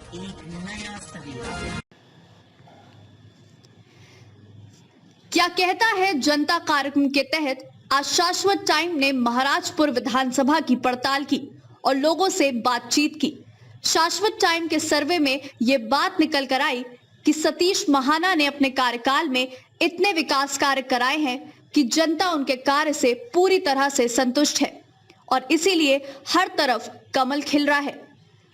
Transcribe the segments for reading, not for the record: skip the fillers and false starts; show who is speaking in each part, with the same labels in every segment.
Speaker 1: एक नया सवेरा।
Speaker 2: क्या कहता है जनता कार्यक्रम के तहत आज शाश्वत टाइम ने महाराजपुर विधानसभा की पड़ताल की और लोगों से बातचीत की। शाश्वत टाइम के सर्वे में ये बात निकल कर आई कि सतीश महाना ने अपने कार्यकाल में इतने विकास कार्य कराए हैं कि जनता उनके कार्य से पूरी तरह से संतुष्ट है और इसीलिए हर तरफ कमल खिल रहा है।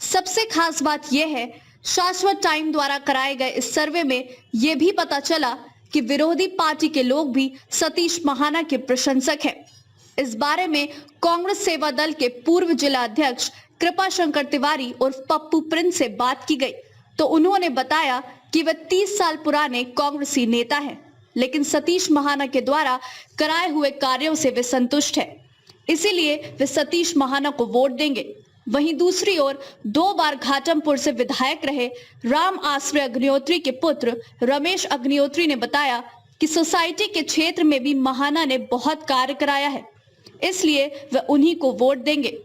Speaker 2: सबसे खास बात यह है, शाश्वत टाइम द्वारा कराए गए इस सर्वे में यह भी पता चला कि विरोधी पार्टी के लोग भी सतीश महाना के प्रशंसक हैं। इस बारे में कांग्रेस सेवा दल के पूर्व जिला अध्यक्ष कृपा शंकर तिवारी और पप्पू प्रिंस से बात की गई तो उन्होंने बताया कि वे 30 साल पुराने कांग्रेसी नेता हैं, लेकिन सतीश महाना के द्वारा कराए हुए कार्यों से वे संतुष्ट हैं, इसीलिए वे सतीश महाना को वोट देंगे। वहीं दूसरी ओर 2 बार घाटमपुर से विधायक रहे राम आश्रय अग्निहोत्री के पुत्र रमेश अग्निहोत्री ने बताया कि सोसाइटी के क्षेत्र में भी महाना ने बहुत कार्य कराया है, इसलिए वे उन्हीं को वोट देंगे।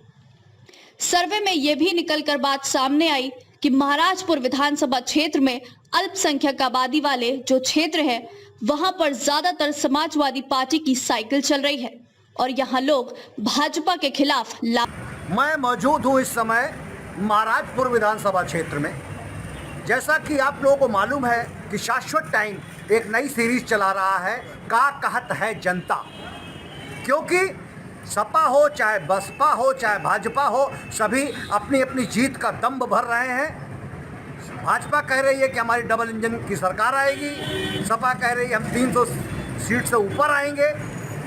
Speaker 2: सर्वे में यह भी निकलकर बात सामने आई कि महाराजपुर विधानसभा क्षेत्र में अल्पसंख्यक आबादी वाले जो क्षेत्र है वहां पर ज्यादातर समाजवादी पार्टी की साइकिल चल रही है और यहाँ लोग भाजपा के खिलाफ
Speaker 3: मैं मौजूद हूँ इस समय महाराजपुर विधानसभा क्षेत्र में। जैसा कि आप लोगों को मालूम है कि शाश्वत टाइम एक नई सीरीज चला रहा है, का कहत है जनता। क्योंकि सपा हो चाहे बसपा हो चाहे भाजपा हो, सभी अपनी अपनी जीत का दम्भ भर रहे हैं। भाजपा कह रही है कि हमारी डबल इंजन की सरकार आएगी, सपा कह रही है हम 300 सीट से ऊपर आएंगे,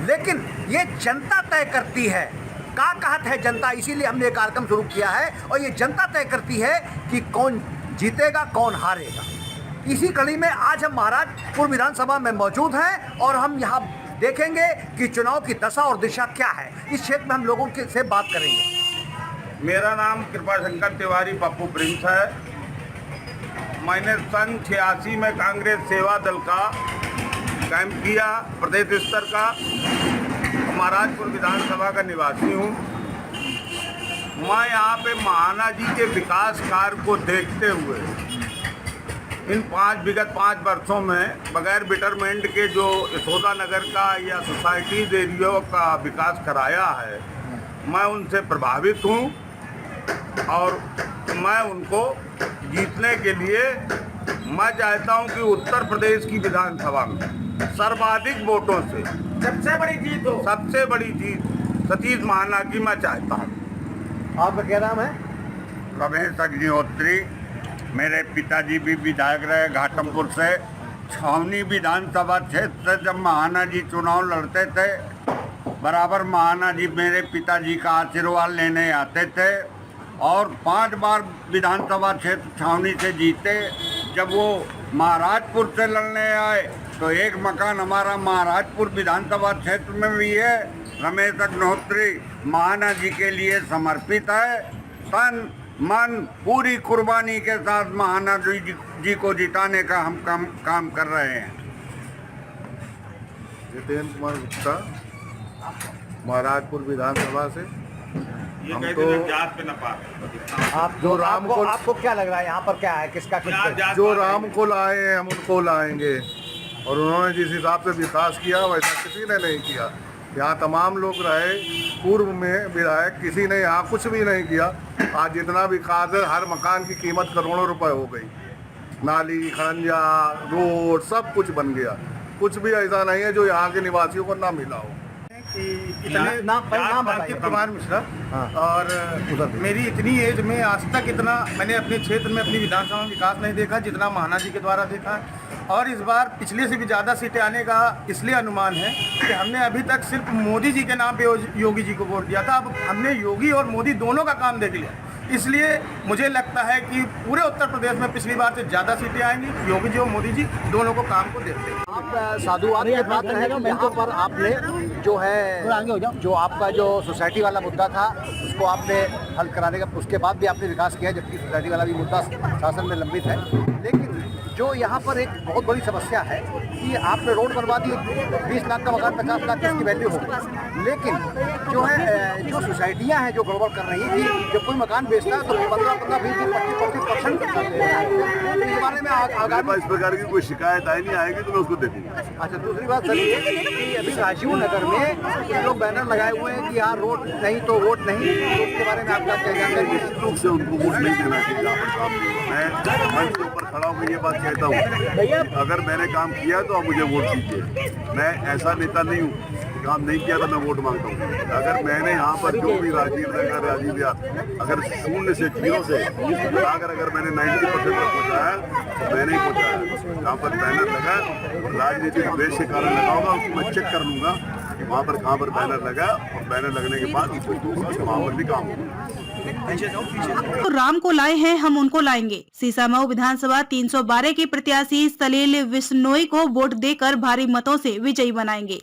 Speaker 3: लेकिन ये जनता तय करती है। का कहत है जनता, इसीलिए हमने ये कार्यक्रम शुरू किया है और ये जनता तय करती है कि कौन जीतेगा कौन हारेगा। इसी कड़ी में आज हम महाराजपुर विधानसभा में मौजूद हैं और हम यहाँ देखेंगे कि चुनाव की दशा और दिशा क्या है। इस क्षेत्र में हम लोगों से बात करेंगे।
Speaker 4: मेरा नाम कृपा शंकर तिवारी पप्पू प्रिंस है। मैंने सन 86 में कांग्रेस सेवा दल का कैंप किया, प्रदेश स्तर का। महाराजपुर विधानसभा का निवासी हूँ। मैं यहाँ पे महाना जी के विकास कार्य को देखते हुए इन विगत 5 वर्षों में बगैर बिटरमेंट के जो यशोदा नगर का या सोसाइटीज एरिया का विकास कराया है, मैं उनसे प्रभावित हूँ और मैं उनको जीतने के लिए मैं चाहता हूँ कि उत्तर प्रदेश की विधानसभा में सर्वाधिक वोटों से
Speaker 3: सबसे बड़ी जीत हो,
Speaker 4: सबसे बड़ी जीत सतीश महाना की मैं चाहता हूँ।
Speaker 3: आपका क्या नाम है?
Speaker 4: रमेश अग्निहोत्री। मेरे पिताजी भी विधायक रहे घाटमपुर से। छावनी विधानसभा क्षेत्र से जब महाना जी चुनाव लड़ते थे, बराबर महाना जी मेरे पिताजी का आशीर्वाद लेने आते थे और 5 बार विधानसभा क्षेत्र छावनी से जीते। जब वो महाराजपुर से लड़ने आए तो एक मकान हमारा महाराजपुर विधानसभा क्षेत्र में भी है। रमेश अग्निहोत्री महाना जी के लिए समर्पित है। तन मन पूरी कुर्बानी के साथ महाना जी को जिताने का हम काम कर रहे हैं।
Speaker 5: जितेंद्र कुमार गुप्ता, महाराजपुर विधानसभा से।
Speaker 4: ये
Speaker 5: हम
Speaker 4: कहते
Speaker 5: तो
Speaker 4: हैं जात पे न पात।
Speaker 3: आप जो राम को, आपको क्या लग रहा है यहाँ पर क्या है, किसका कुछ?
Speaker 5: जो राम को लाए हैं हम उनको लाएंगे और उन्होंने जिस हिसाब से विकास किया वैसा किसी ने नहीं किया। यहाँ तमाम लोग रहे, पूर्व में विधायक किसी ने यहाँ कुछ भी नहीं किया। आज जितना विकास है, हर मकान की कीमत करोड़ों रुपए हो गई। नाली, खड़ंजा, रोड सब कुछ बन गया। कुछ भी ऐसा नहीं है जो यहाँ के निवासियों को ना मिला हो।
Speaker 6: कुमार मिश्रा। और मेरी इतनी एज में आज तक इतना मैंने अपने क्षेत्र में अपनी विधानसभा में विकास नहीं देखा जितना महाना जी के द्वारा देखा है। और इस बार पिछले से भी ज़्यादा सीटें आने का इसलिए अनुमान है कि हमने अभी तक सिर्फ मोदी जी के नाम पे योगी जी को वोट दिया था। अब हमने योगी और मोदी दोनों का काम देख लिया, इसलिए मुझे लगता है कि पूरे उत्तर प्रदेश में पिछली बार से ज़्यादा सीटें आएंगी। योगी जी और मोदी जी दोनों को काम को देखते हैं।
Speaker 3: आप साधुवाद के बात है कि यहाँ पर आपने जो है जो आपका जो सोसाइटी वाला मुद्दा था उसको आपने हल कराने का, उसके बाद भी आपने विकास किया, जबकि सोसाइटी वाला भी मुद्दा शासन में लंबित है। लेकिन जो यहाँ पर एक बहुत बड़ी समस्या है कि आपने रोड बनवा दी, 20 लाख का मकान 50 लाख की इसकी वैल्यू होगी, लेकिन जो है जो सोसाइटियां हैं जो गड़बड़ कर रही हैं कि जब कोई मकान बेचता है तो 15-15, 20-25% करते हैं। तो इस बारे में आगामी
Speaker 5: इस प्रकार की कोई शिकायत आई नहीं आएगी तो मैं उसको देखूंगा।
Speaker 3: अच्छा, दूसरी बात सर ये कि अभी राजीव नगर में कुछ लोग बैनर लगाए हुए हैं कि यहाँ रोड नहीं तो वोट नहीं, तो उसके बारे में आपका क्या जानकारी है?
Speaker 5: निश्चित रूप से उनको वोट नहीं देना चाहिए जहाँ पर काम नहीं हुआ। मैं मंच के ऊपर खड़ा होकर ये बात कहता हूँ, अगर मैंने काम किया तो आप मुझे वोट दीजिए। मैं ऐसा नेता नहीं हूँ, काम नहीं किया तो मैं वोट मांगता हूँ। अगर मैंने यहाँ पर जो भी राजीव या अगर 0 से 0 से अगर मैंने 90% तक पहुँचाया तो मैंने ही पहुँचाया। जहाँ पर बैनर लगा राजनीतिक द्वेष के कारण लगा होगा, उसको मैं चेक कर लूँगा कि वहाँ पर कहाँ पर बैनर लगा, और बैनर लगने के बाद वहाँ पर भी काम होगा।
Speaker 7: तो राम को लाए हैं, हम उनको लाएंगे। सीसामऊ विधानसभा 312 के प्रत्याशी सलील विश्नोई को वोट देकर भारी मतों से विजयी बनाएंगे।